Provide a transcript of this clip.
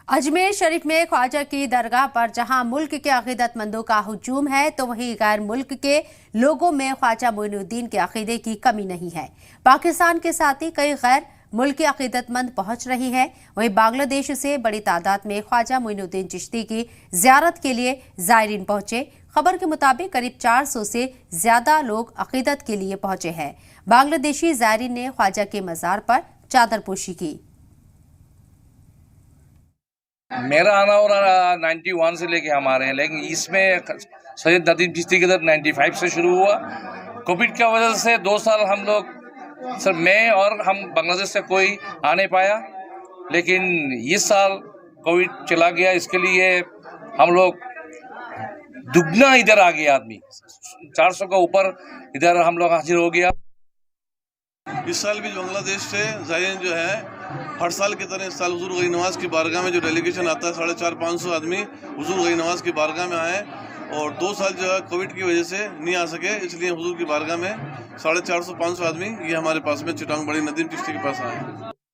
अजमेर शरीफ में ख्वाजा की दरगाह पर जहां मुल्क के अकीदतमंदों का हुजूम है, तो वहीं गैर मुल्क के लोगों में ख्वाजा मोइनुद्दीन के अकीदे की कमी नहीं है। पाकिस्तान के साथ ही कई गैर मुल्की अकीदतमंद पहुंच रही है। वहीं बांग्लादेश से बड़ी तादाद में ख्वाजा मोइनुद्दीन चिश्ती की ज़ियारत के लिए ज़ायरीन पहुंचे। खबर के मुताबिक करीब 400 से ज्यादा लोग अकीदत के लिए पहुंचे हैं। बांग्लादेशी ज़ायरीन ने ख्वाजा के मज़ार पर चादरपोशी की। मेरा आना और 91 से लेके हम आ रहे हैं, लेकिन इसमें सैयद नदीम चिश्ती की तरफ 95 से शुरू हुआ। कोविड की वजह से 2 साल हम लोग सर मैं और हम बांग्लादेश से कोई आ नहीं पाया, लेकिन इस साल कोविड चला गया। इसके लिए हम लोग दुगना इधर आ गया, आदमी 400 का ऊपर इधर हम लोग हाजिर हो गया। इस साल भी बांग्लादेश से ज़ायरीन जो है हर साल की तरह इस साल हुजूर गई नवाज़ की बारगाह में जो डेलीगेशन आता है 450-500 आदमी हुजूर गई नवाज़ की बारगाह में आए, और 2 साल जो है कोविड की वजह से नहीं आ सके, इसलिए हुजूर की बारगाह में 450-500 आदमी ये हमारे पास में चिटांग बड़ी नदीम चिश्ती के पास आए।